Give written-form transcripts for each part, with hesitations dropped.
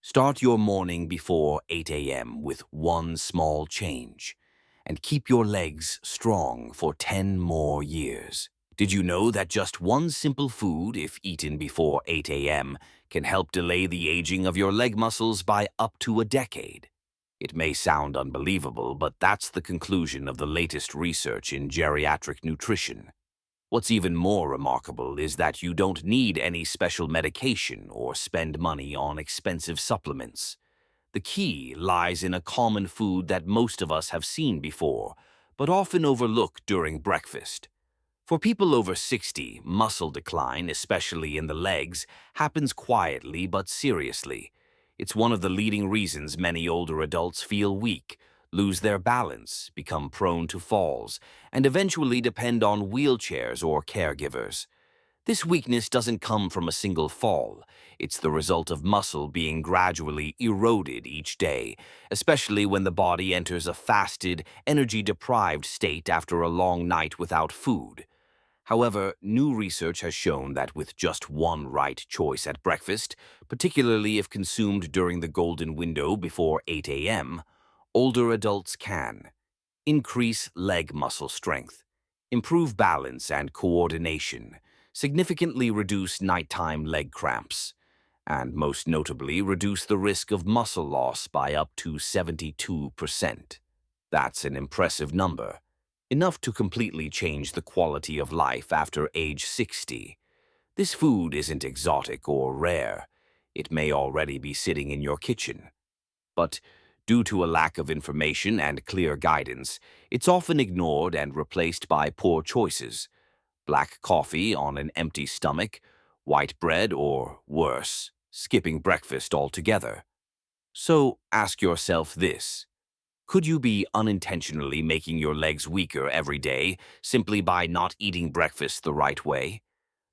Start your morning before 8 a.m. with one small change, and keep your legs strong for 10 more years. Did you know that just one simple food, if eaten before 8 a.m., can help delay the aging of your leg muscles by up to a decade? It may sound unbelievable, but that's the conclusion of the latest research in geriatric nutrition. What's even more remarkable is that you don't need any special medication or spend money on expensive supplements. The key lies in a common food that most of us have seen before, but often overlook during breakfast. For people over 60, muscle decline, especially in the legs, happens quietly but seriously. It's one of the leading reasons many older adults feel weak, lose their balance, become prone to falls, and eventually depend on wheelchairs or caregivers. This weakness doesn't come from a single fall. It's the result of muscle being gradually eroded each day, especially when the body enters a fasted, energy-deprived state after a long night without food. However, new research has shown that with just one right choice at breakfast, particularly if consumed during the golden window before 8 a.m., older adults can increase leg muscle strength, improve balance and coordination, significantly reduce nighttime leg cramps, and most notably reduce the risk of muscle loss by up to 72%. That's an impressive number, enough to completely change the quality of life after age 60. This food isn't exotic or rare. It may already be sitting in your kitchen. But due to a lack of information and clear guidance, it's often ignored and replaced by poor choices. Black coffee on an empty stomach, white bread, or worse, skipping breakfast altogether. So ask yourself this. Could you be unintentionally making your legs weaker every day simply by not eating breakfast the right way?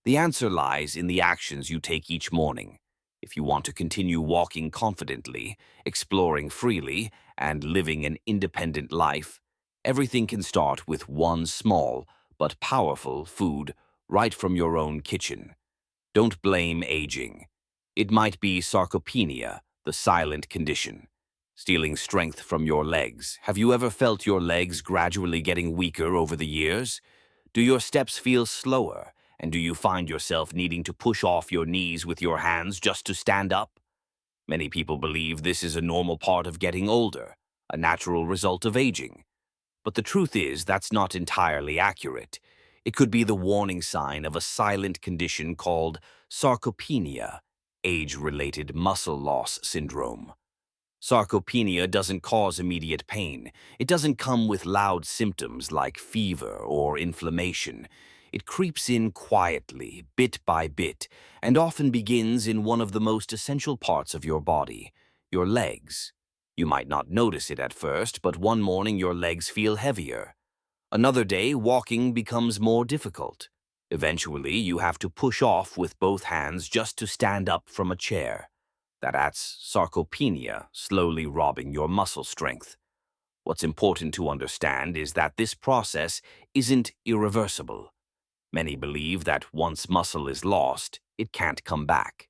The answer lies in the actions you take each morning. If you want to continue walking confidently, exploring freely, and living an independent life, everything can start with one small but powerful food right from your own kitchen. Don't blame aging. It might be sarcopenia, the silent condition, stealing strength from your legs. Have you ever felt your legs gradually getting weaker over the years? Do your steps feel slower? And do you find yourself needing to push off your knees with your hands just to stand up? Many people believe this is a normal part of getting older, a natural result of aging. But the truth is that's not entirely accurate. It could be the warning sign of a silent condition called sarcopenia, age-related muscle loss syndrome. Sarcopenia doesn't cause immediate pain. It doesn't come with loud symptoms like fever or inflammation. It creeps in quietly, bit by bit, and often begins in one of the most essential parts of your body, your legs. You might not notice it at first, but one morning your legs feel heavier. Another day, walking becomes more difficult. Eventually, you have to push off with both hands just to stand up from a chair. That's sarcopenia, slowly robbing your muscle strength. What's important to understand is that this process isn't irreversible. Many believe that once muscle is lost, it can't come back.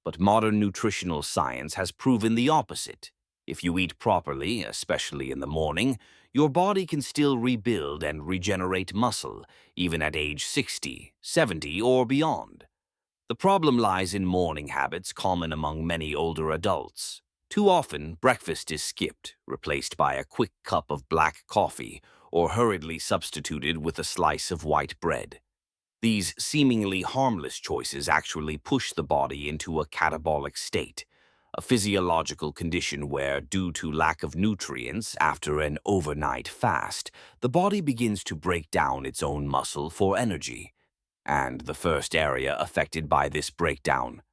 But modern nutritional science has proven the opposite. If you eat properly, especially in the morning, your body can still rebuild and regenerate muscle, even at age 60, 70, or beyond. The problem lies in morning habits common among many older adults. Too often, breakfast is skipped, replaced by a quick cup of black coffee, or hurriedly substituted with a slice of white bread. These seemingly harmless choices actually push the body into a catabolic state, a physiological condition where, due to lack of nutrients after an overnight fast, the body begins to break down its own muscle for energy. And the first area affected by this breakdown,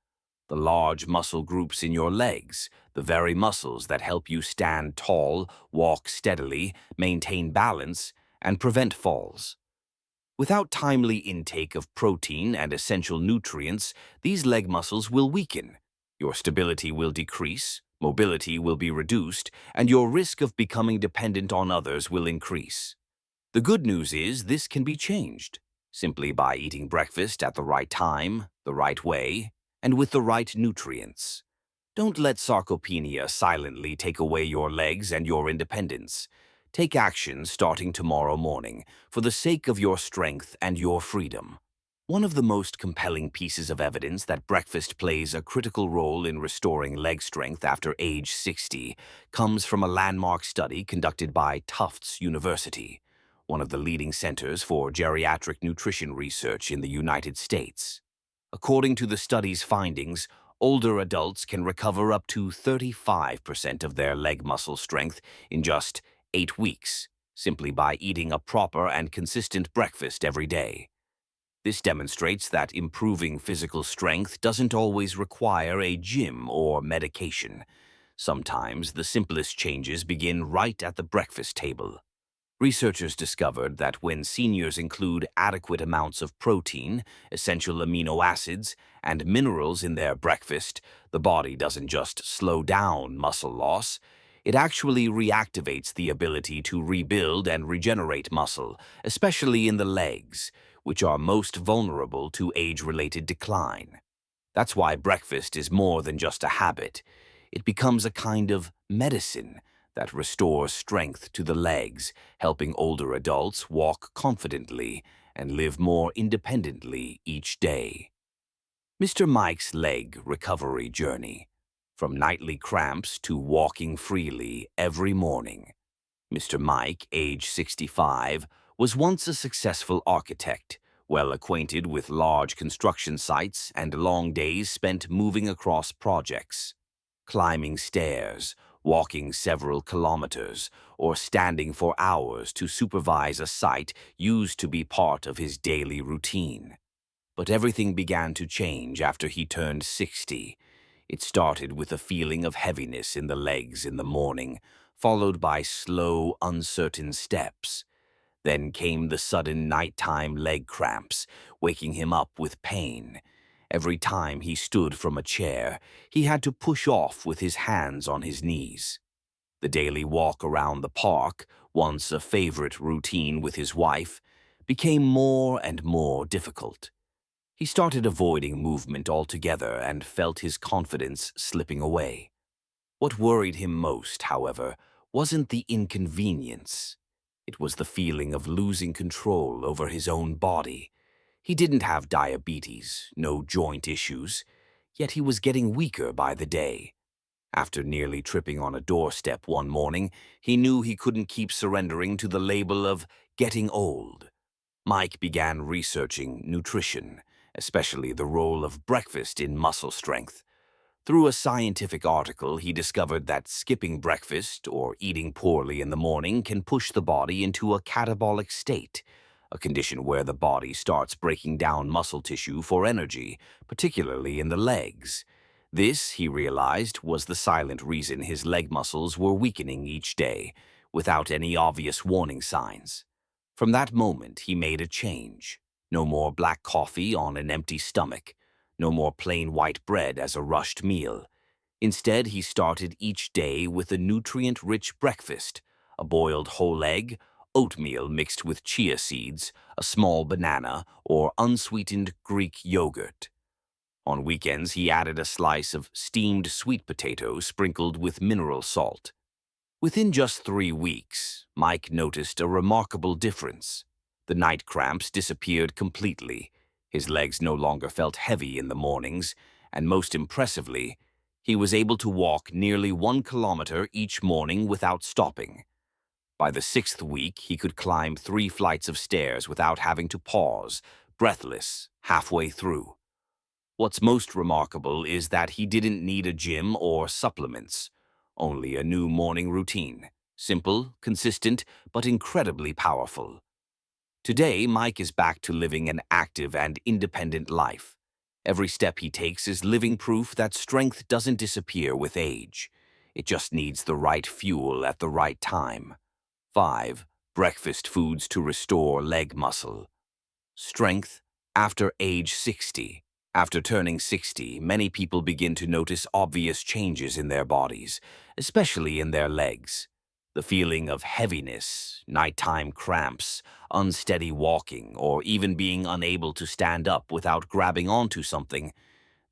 the large muscle groups in your legs, the very muscles that help you stand tall, walk steadily, maintain balance, and prevent falls. Without timely intake of protein and essential nutrients, these leg muscles will weaken. Your stability will decrease, mobility will be reduced, and your risk of becoming dependent on others will increase. The good news is this can be changed, simply by eating breakfast at the right time, the right way, and with the right nutrients. Don't let sarcopenia silently take away your legs and your independence. Take action starting tomorrow morning for the sake of your strength and your freedom. One of the most compelling pieces of evidence that breakfast plays a critical role in restoring leg strength after age 60 comes from a landmark study conducted by Tufts University, one of the leading centers for geriatric nutrition research in the United States. According to the study's findings, older adults can recover up to 35% of their leg muscle strength in just 8 weeks, simply by eating a proper and consistent breakfast every day. This demonstrates that improving physical strength doesn't always require a gym or medication. Sometimes the simplest changes begin right at the breakfast table. Researchers discovered that when seniors include adequate amounts of protein, essential amino acids, and minerals in their breakfast, the body doesn't just slow down muscle loss, it actually reactivates the ability to rebuild and regenerate muscle, especially in the legs, which are most vulnerable to age-related decline. That's why breakfast is more than just a habit. It becomes a kind of medicine that restores strength to the legs, helping older adults walk confidently and live more independently each day. Mr. Mike's leg recovery journey. From nightly cramps to walking freely every morning. Mr. Mike, age 65, was once a successful architect, well acquainted with large construction sites and long days spent moving across projects. Climbing stairs, walking several kilometers, or standing for hours to supervise a site used to be part of his daily routine. But everything began to change after he turned 60. It started with a feeling of heaviness in the legs in the morning, followed by slow, uncertain steps. Then came the sudden nighttime leg cramps, waking him up with pain. Every time he stood from a chair, he had to push off with his hands on his knees. The daily walk around the park, once a favorite routine with his wife, became more and more difficult. He started avoiding movement altogether and felt his confidence slipping away. What worried him most, however, wasn't the inconvenience. It was the feeling of losing control over his own body. He didn't have diabetes, no joint issues, yet he was getting weaker by the day. After nearly tripping on a doorstep one morning, he knew he couldn't keep surrendering to the label of getting old. Mike began researching nutrition, especially the role of breakfast in muscle strength. Through a scientific article, he discovered that skipping breakfast or eating poorly in the morning can push the body into a catabolic state, a condition where the body starts breaking down muscle tissue for energy, particularly in the legs. This, he realized, was the silent reason his leg muscles were weakening each day, without any obvious warning signs. From that moment, he made a change. No more black coffee on an empty stomach. No more plain white bread as a rushed meal. Instead, he started each day with a nutrient-rich breakfast, a boiled whole egg, oatmeal mixed with chia seeds, a small banana, or unsweetened Greek yogurt. On weekends, he added a slice of steamed sweet potato sprinkled with mineral salt. Within just 3 weeks, Mike noticed a remarkable difference. The night cramps disappeared completely. His legs no longer felt heavy in the mornings, and most impressively, he was able to walk nearly 1 kilometer each morning without stopping. By the 6th week, he could climb 3 flights of stairs without having to pause, breathless, halfway through. What's most remarkable is that he didn't need a gym or supplements, only a new morning routine. Simple, consistent, but incredibly powerful. Today, Mike is back to living an active and independent life. Every step he takes is living proof that strength doesn't disappear with age. It just needs the right fuel at the right time. 5. Breakfast foods to restore leg muscle. Strength after age 60. After turning 60, many people begin to notice obvious changes in their bodies, especially in their legs. The feeling of heaviness, nighttime cramps, unsteady walking, or even being unable to stand up without grabbing onto something,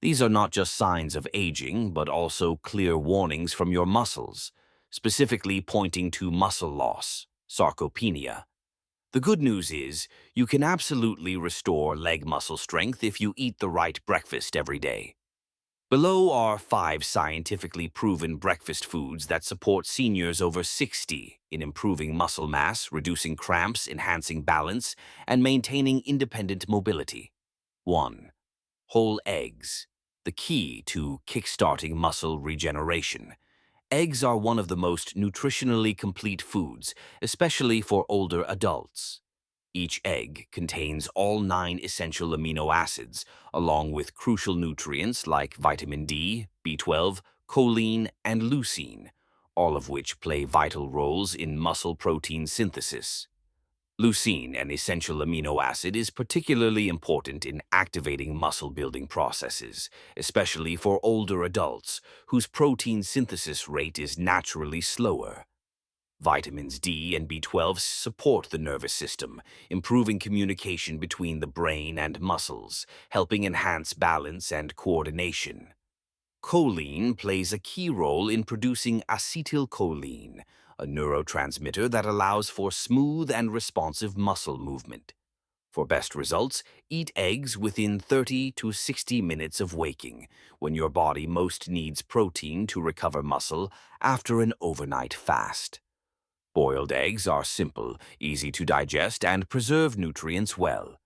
These are not just signs of aging, but also clear warnings from your muscles, specifically pointing to muscle loss, sarcopenia. The good news is you can absolutely restore leg muscle strength if you eat the right breakfast every day. Below are 5 scientifically proven breakfast foods that support seniors over 60 in improving muscle mass, reducing cramps, enhancing balance, and maintaining independent mobility. 1. Whole eggs, the key to kickstarting muscle regeneration. Eggs are one of the most nutritionally complete foods, especially for older adults. Each egg contains all 9 essential amino acids, along with crucial nutrients like vitamin D, B12, choline, and leucine, all of which play vital roles in muscle protein synthesis. Leucine, an essential amino acid, is particularly important in activating muscle-building processes, especially for older adults whose protein synthesis rate is naturally slower. Vitamins D and B12 support the nervous system, improving communication between the brain and muscles, helping enhance balance and coordination. Choline plays a key role in producing acetylcholine, a neurotransmitter that allows for smooth and responsive muscle movement. For best results, eat eggs within 30 to 60 minutes of waking, when your body most needs protein to recover muscle after an overnight fast. Boiled eggs are simple, easy to digest, and preserve nutrients well.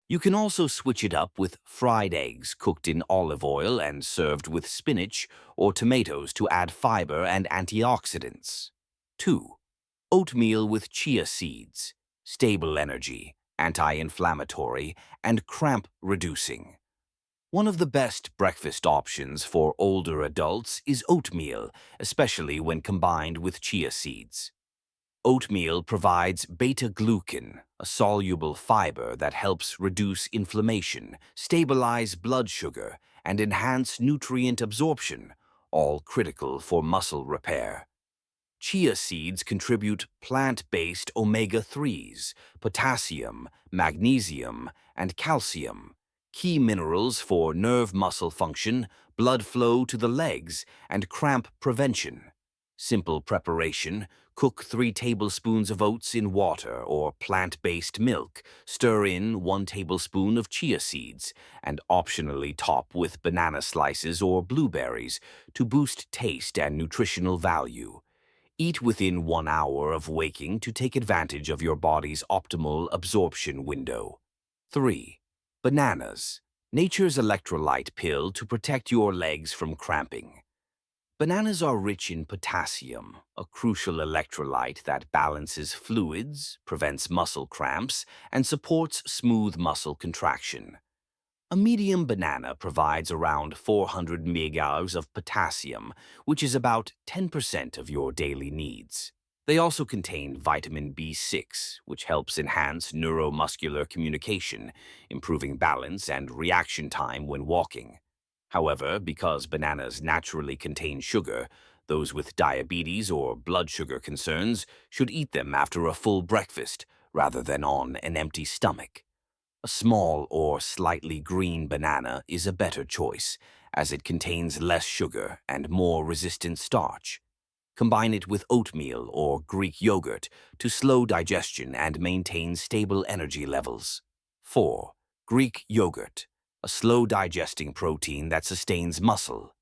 You can also switch it up with fried eggs cooked in olive oil and served with spinach or tomatoes to add fiber and antioxidants. 2. Oatmeal with chia seeds, stable energy, anti-inflammatory, and cramp-reducing. One of the best breakfast options for older adults is oatmeal, especially when combined with chia seeds. Oatmeal provides beta-glucan, a soluble fiber that helps reduce inflammation, stabilize blood sugar, and enhance nutrient absorption, all critical for muscle repair. Chia seeds contribute plant-based omega-3s, potassium, magnesium, and calcium, key minerals for nerve muscle function, blood flow to the legs, and cramp prevention. Simple preparation: cook 3 tablespoons of oats in water or plant-based milk, stir in 1 tablespoon of chia seeds, and optionally top with banana slices or blueberries to boost taste and nutritional value. Eat within 1 hour of waking to take advantage of your body's optimal absorption window. 3. Bananas, nature's electrolyte pill to protect your legs from cramping. Bananas are rich in potassium, a crucial electrolyte that balances fluids, prevents muscle cramps, and supports smooth muscle contraction. A medium banana provides around 400 mg of potassium, which is about 10% of your daily needs. They also contain vitamin B6, which helps enhance neuromuscular communication, improving balance and reaction time when walking. However, because bananas naturally contain sugar, those with diabetes or blood sugar concerns should eat them after a full breakfast rather than on an empty stomach. A small or slightly green banana is a better choice, as it contains less sugar and more resistant starch. Combine it with oatmeal or Greek yogurt to slow digestion and maintain stable energy levels. 4. Greek yogurt, a slow-digesting protein that sustains muscle.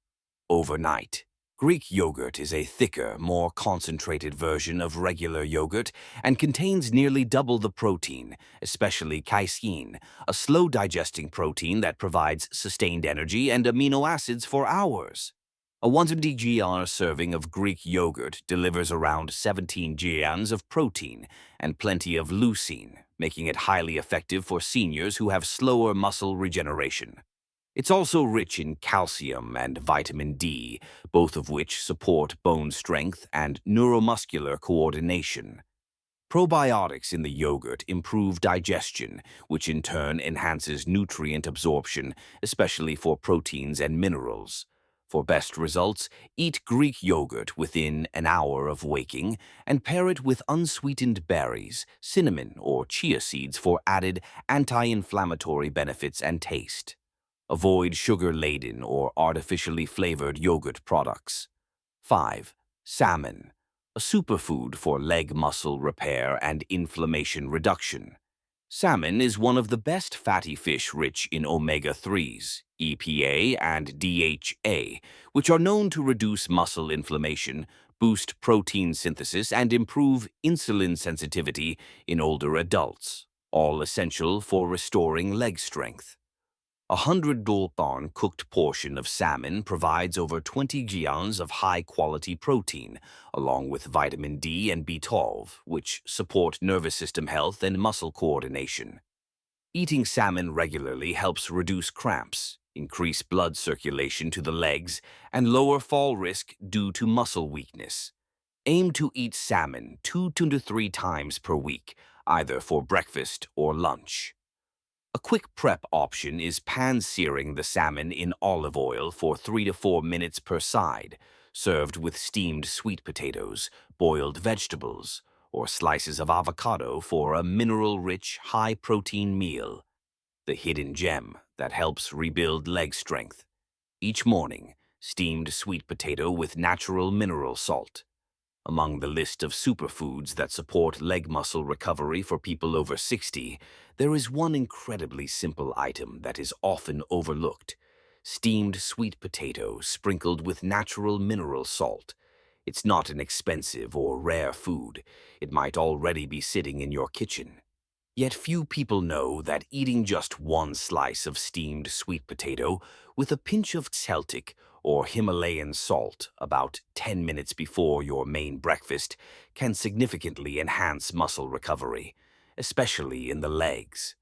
Overnight. Greek yogurt is a thicker, more concentrated version of regular yogurt and contains nearly double the protein, especially casein, a slow-digesting protein that provides sustained energy and amino acids for hours. A 120 g serving of Greek yogurt delivers around 17 grams of protein and plenty of leucine, making it highly effective for seniors who have slower muscle regeneration. It's also rich in calcium and vitamin D, both of which support bone strength and neuromuscular coordination. Probiotics in the yogurt improve digestion, which in turn enhances nutrient absorption, especially for proteins and minerals. For best results, eat Greek yogurt within an hour of waking and pair it with unsweetened berries, cinnamon, or chia seeds for added anti-inflammatory benefits and taste. Avoid sugar-laden or artificially flavored yogurt products. 5. Salmon, a superfood for leg muscle repair and inflammation reduction. Salmon is one of the best fatty fish rich in omega-3s, EPA, and DHA, which are known to reduce muscle inflammation, boost protein synthesis, and improve insulin sensitivity in older adults, all essential for restoring leg strength. A 100 cooked portion of salmon provides over 20 grams of high-quality protein, along with vitamin D and B12, which support nervous system health and muscle coordination. Eating salmon regularly helps reduce cramps, increase blood circulation to the legs, and lower fall risk due to muscle weakness. Aim to eat salmon 2 to 3 times per week, either for breakfast or lunch. A quick prep option is pan-searing the salmon in olive oil for 3 to 4 minutes per side, served with steamed sweet potatoes, boiled vegetables, or slices of avocado for a mineral-rich, high-protein meal. The hidden gem that helps rebuild leg strength. Each morning, steamed sweet potato with natural mineral salt. Among the list of superfoods that support leg muscle recovery for people over 60, there is one incredibly simple item that is often overlooked: steamed sweet potato sprinkled with natural mineral salt. It's not an expensive or rare food. It might already be sitting in your kitchen. Yet few people know that eating just one slice of steamed sweet potato with a pinch of Celtic or Himalayan salt about 10 minutes before your main breakfast can significantly enhance muscle recovery, especially in the legs.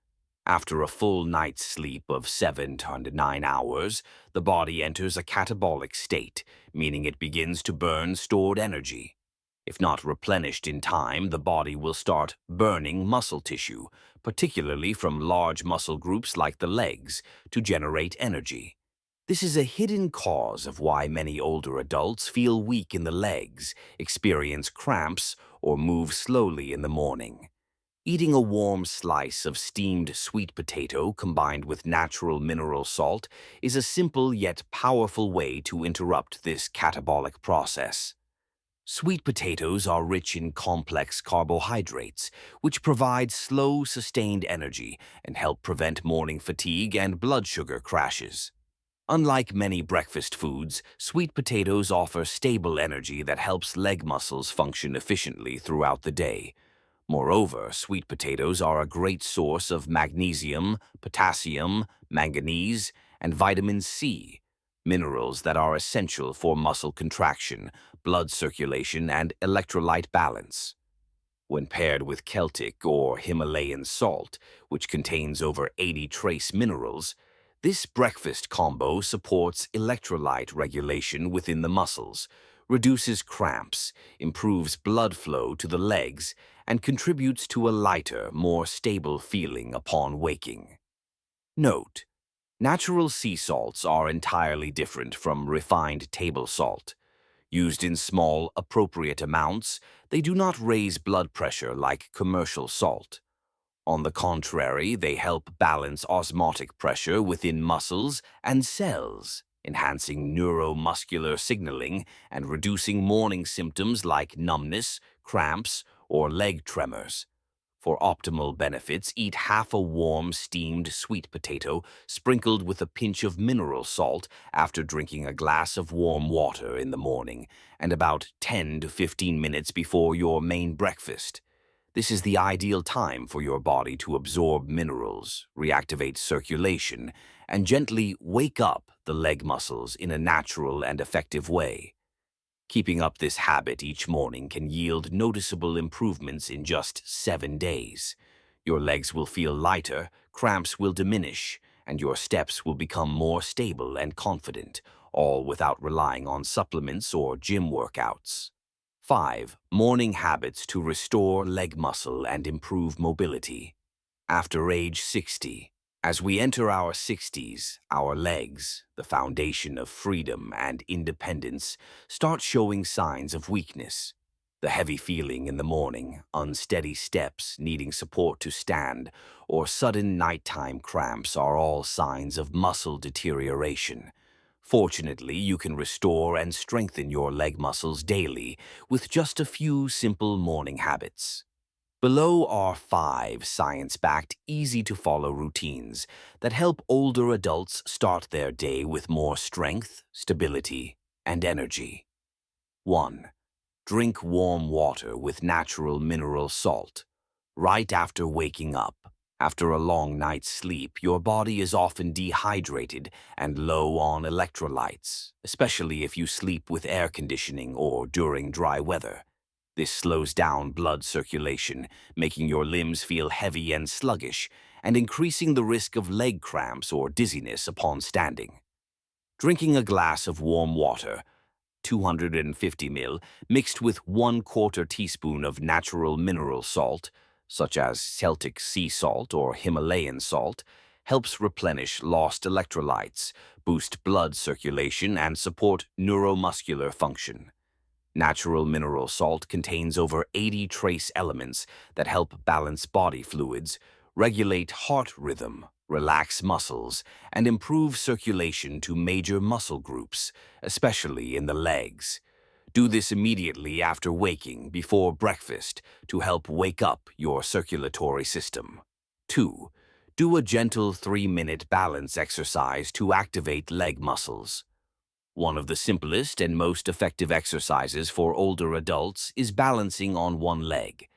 After a full night's sleep of 7 to 9 hours, the body enters a catabolic state, meaning it begins to burn stored energy. If not replenished in time, the body will start burning muscle tissue, particularly from large muscle groups like the legs, to generate energy. This is a hidden cause of why many older adults feel weak in the legs, experience cramps, or move slowly in the morning. Eating a warm slice of steamed sweet potato combined with natural mineral salt is a simple yet powerful way to interrupt this catabolic process. Sweet potatoes are rich in complex carbohydrates, which provide slow, sustained energy and help prevent morning fatigue and blood sugar crashes. Unlike many breakfast foods, sweet potatoes offer stable energy that helps leg muscles function efficiently throughout the day. Moreover, sweet potatoes are a great source of magnesium, potassium, manganese, and vitamin C, minerals that are essential for muscle contraction, blood circulation, and electrolyte balance. When paired with Celtic or Himalayan salt, which contains over 80 trace minerals, this breakfast combo supports electrolyte regulation within the muscles, reduces cramps, improves blood flow to the legs, and contributes to a lighter, more stable feeling upon waking. Note: natural sea salts are entirely different from refined table salt. Used in small, appropriate amounts, they do not raise blood pressure like commercial salt. On the contrary, they help balance osmotic pressure within muscles and cells, enhancing neuromuscular signaling and reducing morning symptoms like numbness, cramps, or leg tremors. For optimal benefits, eat half a warm, steamed sweet potato sprinkled with a pinch of mineral salt after drinking a glass of warm water in the morning, and about 10 to 15 minutes before your main breakfast. This is the ideal time for your body to absorb minerals, reactivate circulation, and gently wake up the leg muscles in a natural and effective way. Keeping up this habit each morning can yield noticeable improvements in just 7 days. Your legs will feel lighter, cramps will diminish, and your steps will become more stable and confident, all without relying on supplements or gym workouts. 5. Morning habits to restore leg muscle and improve mobility. After age 60. As we enter our 60s, our legs, the foundation of freedom and independence, start showing signs of weakness. The heavy feeling in the morning, unsteady steps needing support to stand, or sudden nighttime cramps are all signs of muscle deterioration. Fortunately, you can restore and strengthen your leg muscles daily with just a few simple morning habits. Below are 5 science-backed, easy-to-follow routines that help older adults start their day with more strength, stability, and energy. 1. Drink warm water with natural mineral salt. Right after waking up, after a long night's sleep, your body is often dehydrated and low on electrolytes, especially if you sleep with air conditioning or during dry weather. This slows down blood circulation, making your limbs feel heavy and sluggish, and increasing the risk of leg cramps or dizziness upon standing. Drinking a glass of warm water, 250 ml, mixed with 1/4 teaspoon of natural mineral salt, such as Celtic sea salt or Himalayan salt, helps replenish lost electrolytes, boost blood circulation, and support neuromuscular function. Natural mineral salt contains over 80 trace elements that help balance body fluids, regulate heart rhythm, relax muscles, and improve circulation to major muscle groups, especially in the legs. Do this immediately after waking, before breakfast, to help wake up your circulatory system. 2. Do a gentle 3-minute balance exercise to activate leg muscles. One of the simplest and most effective exercises for older adults is balancing on one leg.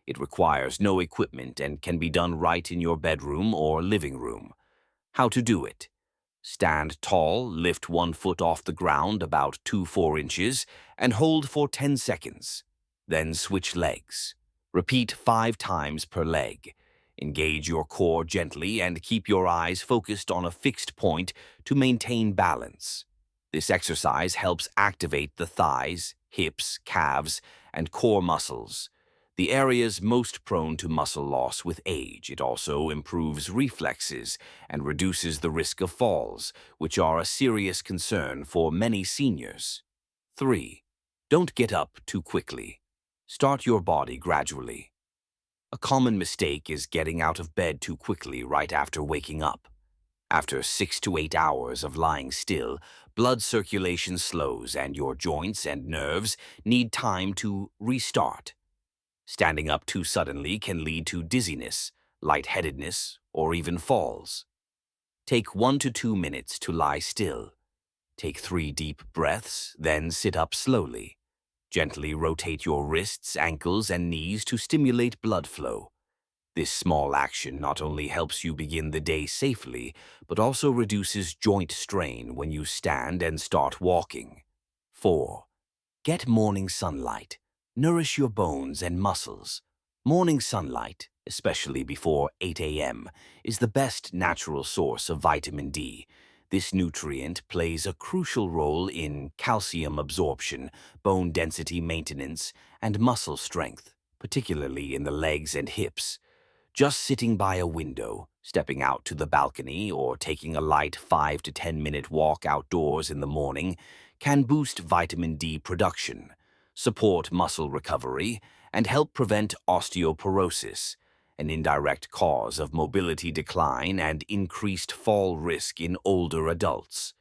It requires no equipment and can be done right in your bedroom or living room. How to do it? Stand tall, lift one foot off the ground about 2-4 inches, and hold for 10 seconds. Then switch legs. Repeat 5 times per leg. Engage your core gently and keep your eyes focused on a fixed point to maintain balance. This exercise helps activate the thighs, hips, calves, and core muscles, the areas most prone to muscle loss with age. It also improves reflexes and reduces the risk of falls, which are a serious concern for many seniors. 3. Don't get up too quickly. Start your body gradually. A common mistake is getting out of bed too quickly right after waking up. After 6 to 8 hours of lying still, blood circulation slows and your joints and nerves need time to restart. Standing up too suddenly can lead to dizziness, lightheadedness, or even falls. Take 1 to 2 minutes to lie still. Take 3 deep breaths, then sit up slowly. Gently rotate your wrists, ankles, and knees to stimulate blood flow. This small action not only helps you begin the day safely, but also reduces joint strain when you stand and start walking. 4. Get morning sunlight. Nourish your bones and muscles. Morning sunlight, especially before 8 a.m., is the best natural source of vitamin D. This nutrient plays a crucial role in calcium absorption, bone density maintenance, and muscle strength, particularly in the legs and hips. Just sitting by a window, stepping out to the balcony, or taking a light 5 to 10-minute walk outdoors in the morning can boost vitamin D production, support muscle recovery, and help prevent osteoporosis, an indirect cause of mobility decline and increased fall risk in older adults.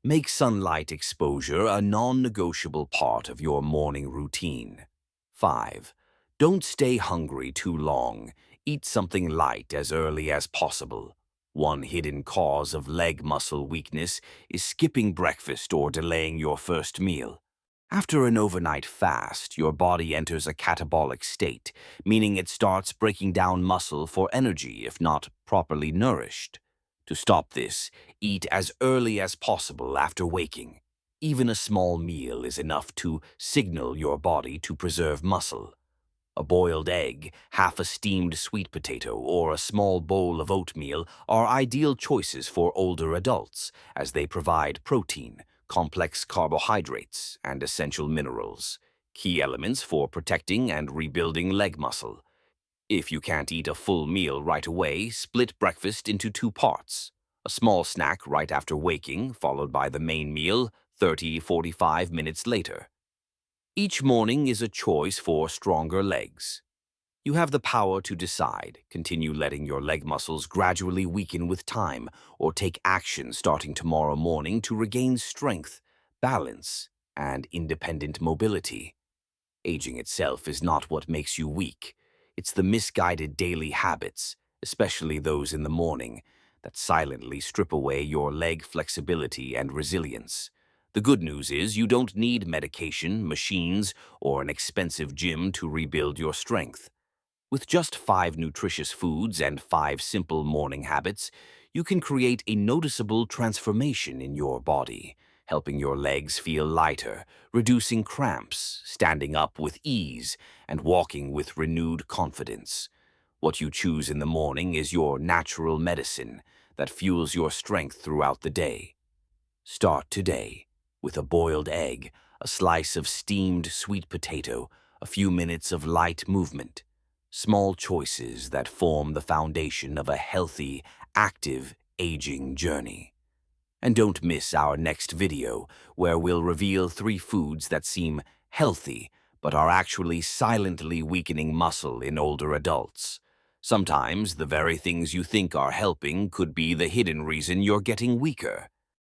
Make sunlight exposure a non-negotiable part of your morning routine. 5. Don't stay hungry too long. Eat something light as early as possible. One hidden cause of leg muscle weakness is skipping breakfast or delaying your first meal. After an overnight fast, your body enters a catabolic state, meaning it starts breaking down muscle for energy if not properly nourished. To stop this, eat as early as possible after waking. Even a small meal is enough to signal your body to preserve muscle. A boiled egg, half a steamed sweet potato, or a small bowl of oatmeal are ideal choices for older adults, as they provide protein, complex carbohydrates, and essential minerals, key elements for protecting and rebuilding leg muscle. If you can't eat a full meal right away, split breakfast into 2 parts. A small snack right after waking, followed by the main meal 30-45 minutes later. Each morning is a choice for stronger legs. You have the power to decide, continue letting your leg muscles gradually weaken with time, or take action starting tomorrow morning to regain strength, balance, and independent mobility. Aging itself is not what makes you weak. It's the misguided daily habits, especially those in the morning, that silently strip away your leg flexibility and resilience. The good news is you don't need medication, machines, or an expensive gym to rebuild your strength. With just 5 nutritious foods and 5 simple morning habits, you can create a noticeable transformation in your body, helping your legs feel lighter, reducing cramps, standing up with ease, and walking with renewed confidence. What you choose in the morning is your natural medicine that fuels your strength throughout the day. Start today with a boiled egg, a slice of steamed sweet potato, a few minutes of light movement. Small choices that form the foundation of a healthy, active, aging journey. And don't miss our next video, where we'll reveal 3 foods that seem healthy but are actually silently weakening muscle in older adults. Sometimes the very things you think are helping could be the hidden reason you're getting weaker.